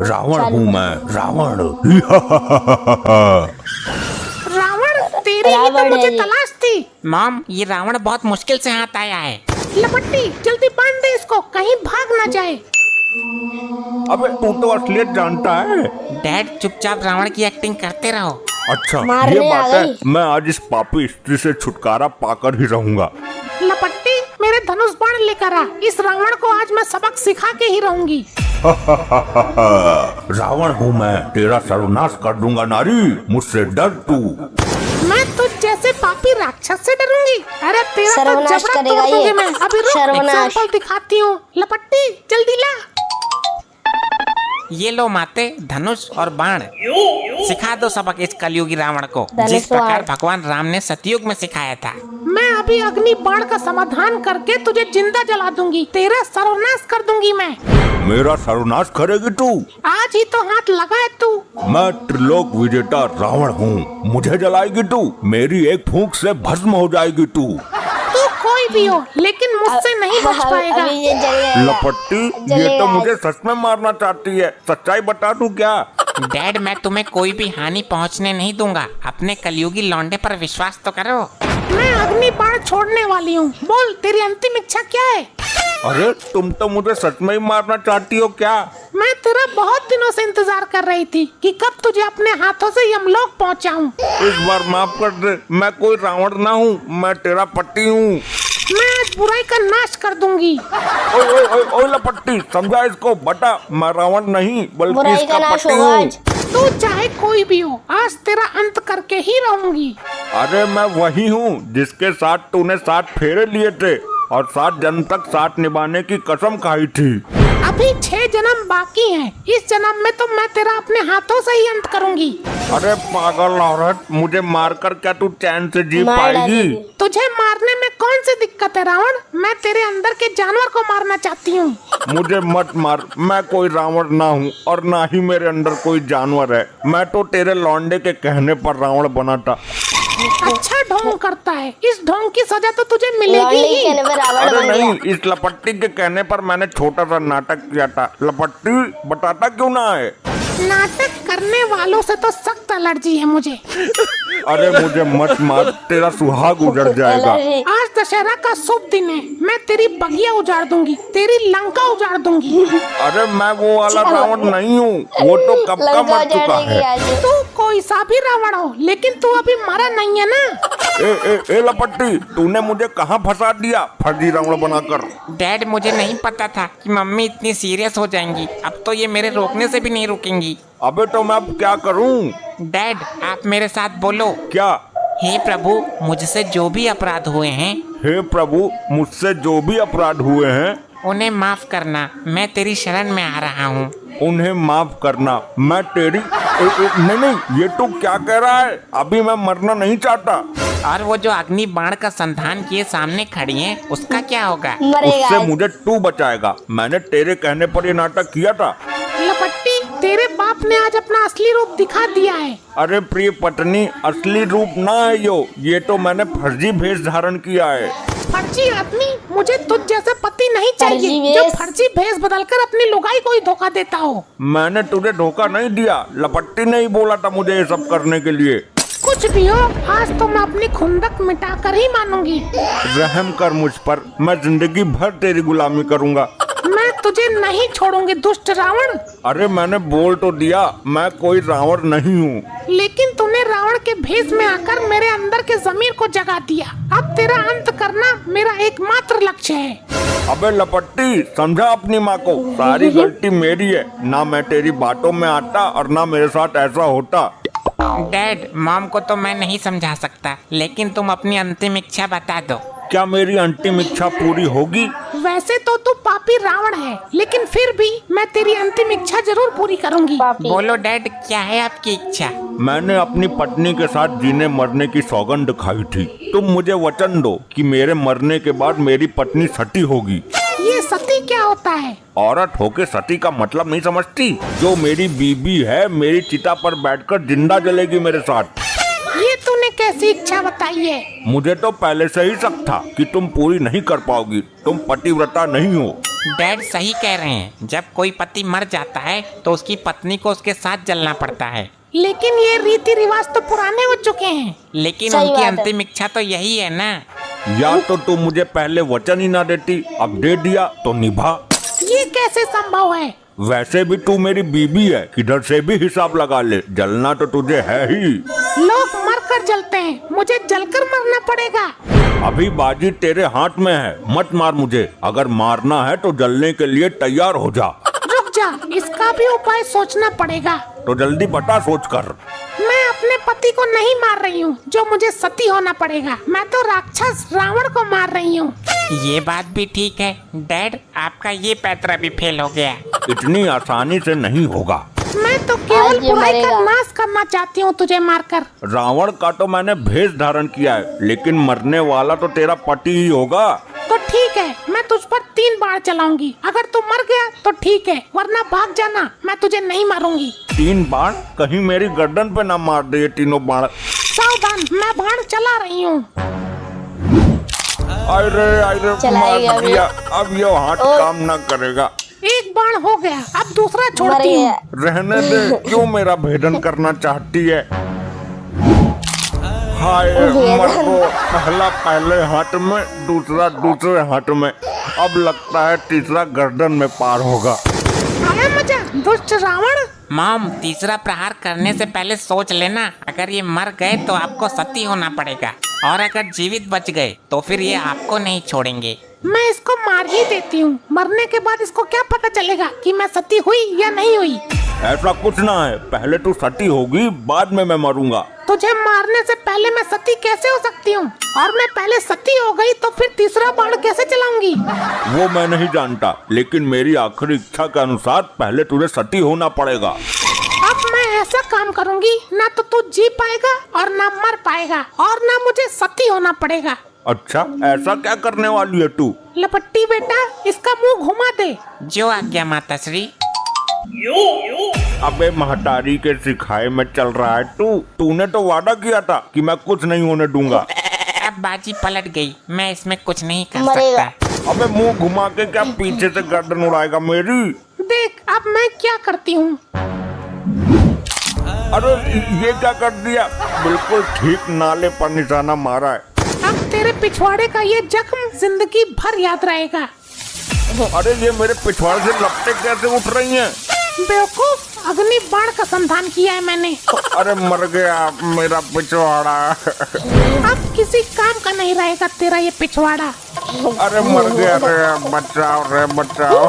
रावण हूँ मैं, रावण। रावण, तेरी ही तो मुझे तलाश थी। मॉम, ये रावण बहुत मुश्किल से हाथ आया है। लपट्टी, जल्दी बांध दे इसको, कहीं भाग ना जाए। अबे तू तो असलियत जानता है। डैड, चुपचाप रावण की एक्टिंग करते रहो। अच्छा, मारने ये बात आ है। गई। मैं आज इस पापी स्त्री से छुटकारा पाकर ही रहूंगा। लपट्टी, मेरे धनुष बाण लेकर आ, इस रावण को आज मैं सबक सिखा के ही रहूंगी। रावण हूँ मैं, तेरा सर्वनाश कर दूंगा नारी, मुझसे डर तू। मैं तुझ जैसे पापी राक्षस से डरूंगी? अरे तेरा तो सर्वनाश जबड़ा करेगा तोड़ दूंगी ये। मैं। अभी रुक, सर्वनाश। एग्जाम्पल दिखाती हूँ। लपट्टी, जल्दी ला। ये लो माते, धनुष और बाण। सिखा दो सबक इस कलयुगी रावण को, धनुष जिस प्रकार बाण। भगवान राम ने सतयुग में सिखाया था। मैं अभी अग्नि बाण का समाधान करके तुझे जिंदा जला दूंगी, तेरा सर्वनाश कर दूंगी मैं। मेरा सर्वनाश करेगी तू? आज ही तो हाथ लगाए तू। मैं त्रिलोक विजेता रावण हूँ, मुझे जलाएगी तू? मेरी एक फूंक से भस्म हो जाएगी तू। तू कोई भी हो, लेकिन मुझसे नहीं बच पाएगा। अभी ये जलेगा। लपट्टी, ये जलेगा तो आज। मुझे सच में मारना चाहती है। सच्चाई बता दूं क्या? डैड, मैं तुम्हें कोई भी हानि पहुंचने नहीं दूंगा। अपने कलयुगी लौंडे पर विश्वास तो करो। मैं अग्नि बाण छोड़ने वाली हूँ। बोल, तेरी अंतिम इच्छा क्या है? अरे तुम तो मुझे सच में ही मारना चाहती हो क्या? मैं तेरा बहुत दिनों से इंतजार कर रही थी कि कब तुझे अपने हाथों से यमलोक पहुंचाऊं। इस बार माफ कर दे, मैं कोई रावण ना हूँ, मैं तेरा पति हूँ। मैं आज बुराई का नाश कर दूंगी। ओए ओए ओए ओए लपट्टी, समझा इसको बटा, मैं रावण नहीं बल्कि बुराई इसका का नाश पति होगा हूँ। आज। तू चाहे कोई भी हो, आज तेरा अंत करके ही रहूंगी। अरे मैं वही हूँ जिसके साथ तूने 7 फेरे लिए थे और 7 जन्म तक साथ निभाने की कसम खाई थी। अभी 6 जन्म बाकी हैं। इस जन्म में तो मैं तेरा अपने हाथों से ही अंत करूंगी। अरे पागल औरत, मुझे मारकर क्या तू चैन से जी मार पाएगी? डालेगी। तुझे मारने में कौन सी दिक्कत है रावण? मैं तेरे अंदर के जानवर को मारना चाहती हूँ। मुझे मत मार, मैं कोई रावण ना हूँ और ना ही मेरे अंदर कोई जानवर है। मैं तो तेरे लौंडे के कहने पर रावण बना था। अच्छा ढोंग करता है, इस ढोंग की सजा तो तुझे मिलेगी लौंडे ही। के कहने पर रावण अरे बन नहीं, गया। इस लपट्टी के कहने पर मैंने छोटा सा नाटक किया था। लपट्टी, बताता क्यों ना है? नाटक करने वालों से तो सख्त एलर्जी है मुझे। अरे मुझे मत मार, तेरा सुहाग उजड़ जाएगा। एलर्जी। आज दशहरा का शुभ दिन है, मैं तेरी बगिया उजाड़ दूंगी, तेरी लंका उजाड़ दूंगी। अरे मैं वो वाला रावण नहीं हूँ, वो तो कब का लंका मर चुका उजाड़ेगी है। आज। तू कोई सा भी रावण हो, लेकिन तू अभी मरा नहीं है ना। ए लपट्टी, तूने मुझे कहाँ फंसा दिया फर्जी रावण बनाकर? डैड, मुझे नहीं पता था कि मम्मी इतनी सीरियस हो जाएंगी। अब तो ये मेरे रोकने से भी नहीं रुकेंगी। अबे तो मैं अब क्या करूँ? डैड, आप मेरे साथ बोलो। क्या? हे प्रभु, मुझसे जो भी अपराध हुए हैं हे प्रभु, मुझसे जो भी अपराध हुए हैं उन्हें माफ करना। मैं तेरी शरण में आ रहा हूँ। उन्हें माफ करना। मैं तेरी नहीं, ये तू क्या कह रहा है? अभी मैं मरना नहीं चाहता। और वो जो अग्नि बाण का संधान किए सामने खड़ी हैं, उसका क्या होगा? मरेगा उससे आज। मुझे तू बचाएगा। मैंने तेरे कहने पर ये नाटक किया था। लपट्टी, तेरे बाप ने आज अपना असली रूप दिखा दिया है। अरे प्रिय पत्नी, असली रूप ना है ये तो मैंने फर्जी भेष धारण किया है। फर्जी आदमी, मुझे तुझ जैसा पति नहीं फर्जी चाहिए जो भेष? फर्जी भेष बदलकर अपनी लुगाई को ही धोखा देता हो। मैंने तुझे धोखा नहीं दिया, लपट्टी ने ही बोला था मुझे ये सब करने के लिए। कुछ भी हो, आज तो मैं अपनी खुंदक मिटाकर ही मानूंगी। रहम कर मुझ पर, मैं जिंदगी भर तेरी गुलामी करूंगा। मैं तुझे नहीं छोड़ूंगी दुष्ट रावण। अरे मैंने बोल तो दिया, मैं कोई रावण नहीं हूँ। लेकिन तूने रावण के भेष में आकर मेरे अंदर के जमीर को जगा दिया। अब तेरा अंत करना मेरा एकमात्र लक्ष्य है। अबे लपट्टी, समझा अपनी माँ को, सारी गलती मेरी है। ना मैं तेरी बातों में आता और ना मेरे साथ ऐसा होता। डैड, मॉम को तो मैं नहीं समझा सकता, लेकिन तुम अपनी अंतिम इच्छा बता दो। क्या मेरी अंतिम इच्छा पूरी होगी? वैसे तो तू पापी रावण है, लेकिन फिर भी मैं तेरी अंतिम इच्छा जरूर पूरी करूंगी। पापी। बोलो डैड, क्या है आपकी इच्छा? मैंने अपनी पत्नी के साथ जीने मरने की सौगंध खाई थी। तुम मुझे वचन दो कि मेरे मरने के बाद मेरी पत्नी सती होगी। ये सती क्या होता है? औरत होके सती का मतलब नहीं समझती? जो मेरी बीबी है, मेरी चिता पर बैठकर जिंदा जलेगी मेरे साथ। ये तूने कैसी इच्छा बताई है? मुझे तो पहले से ही शक था कि तुम पूरी नहीं कर पाओगी। तुम पतिव्रता नहीं हो। डैड सही कह रहे हैं, जब कोई पति मर जाता है तो उसकी पत्नी को उसके साथ जलना पड़ता है। लेकिन ये रीति रिवाज तो पुराने हो चुके हैं। लेकिन सही उनकी बात है। अंतिम इच्छा तो यही है ना। या तो तू मुझे पहले वचन ही ना देती, अब दे दिया तो निभा। ये कैसे संभव है? वैसे भी तू मेरी बीबी है, किधर से भी हिसाब लगा ले, जलना तो तुझे है ही। लोग मरकर जलते हैं, मुझे जलकर मरना पड़ेगा। अभी बाजी तेरे हाथ में है, मत मार मुझे। अगर मारना है तो जलने के लिए तैयार हो जा। रुक जा, इसका भी उपाय सोचना पड़ेगा। तो जल्दी बता सोच कर। मैं अपने पति को नहीं मार रही हूँ, जो मुझे सती होना पड़ेगा। मैं तो राक्षस रावण को मार रही हूँ। ये बात भी ठीक है डैड, आपका ये पैतरा भी फेल हो गया। इतनी आसानी से नहीं होगा। मैं तो केवल आज ये बुराई का मरेगा। नाश करना चाहती हूँ तुझे मारकर। रावण का तो मैंने भेष धारण किया है, लेकिन मरने वाला तो तेरा पति ही होगा। तो ठीक है, मैं तुझ पर 3 बाण चलाऊंगी। अगर तू मर गया तो ठीक है, वरना भाग जाना, मैं तुझे नहीं मारूंगी। 3 बाण? कहीं मेरी गर्दन पे ना मार दे ये तीनों बाण। सावधान, मैं बाण चला रही हूँ। अरे चलाएगा मार अभी। दिया। अब ये हाथ काम ना करेगा। एक बाण हो गया, अब दूसरा मर छोड़ती हूँ। गया। रहने दे, क्यों मेरा भेदन करना चाहती है? हाय मर को, पहला पहले हाथ में, दूसरा दूसरे हाथ में, अब लगता है तीसरा गर्दन में पार होगा। आया मजा, दुष्ट रावण। मॉम, तीसरा प्रहार करने से पहले सोच लेना, अगर ये मर गए तो आपको सती होना पड़ेगा, और अगर जीवित बच गए तो फिर ये आपको नहीं छोड़ेंगे। मैं इसको मार ही देती हूँ। मरने के बाद इसको क्या पता चलेगा कि मैं सती हुई या नहीं हुई? ऐसा कुछ ना है, पहले तू सती होगी, बाद में मैं मरूंगा। तुझे मारने से पहले मैं सती कैसे हो सकती हूँ? और मैं पहले सती हो गई तो फिर तीसरा बाण कैसे चलाऊंगी? वो मैं नहीं जानता, लेकिन मेरी आखिरी इच्छा के अनुसार पहले तुझे सती होना पड़ेगा। अब मैं ऐसा काम करूंगी, ना तो तू जी पाएगा और ना मर पाएगा, और ना मुझे सती होना पड़ेगा। अच्छा, ऐसा क्या करने वाली है तू? लपट्टी बेटा, इसका मुंह घुमा दे। जो आज्ञा माता श्री। अबे महतारी के सिखाए में चल रहा है तूने तो वादा किया था कि मैं कुछ नहीं होने दूंगा। अब बाजी पलट गई, मैं इसमें कुछ नहीं कर मरेगा। सकता। अबे मुंह घुमा के क्या पीछे से गर्दन उड़ाएगा मेरी? देख अब मैं क्या करती हूँ। अरे ये क्या कर दिया? बिल्कुल ठीक नाले पर निशाना मारा है। अब तेरे पिछवाड़े का ये जख्म जिंदगी भर याद रहेगा। अरे ये मेरे पिछवाड़े से लपटें कैसे उठ रही हैं? बेवकूफ, अग्नि बाण का संधान किया है मैंने। अरे मर गया मेरा पिछवाड़ा। अब किसी काम का नहीं रहेगा तेरा ये पिछवाड़ा। अरे मर गया रे, बचाओ रे बचाओ।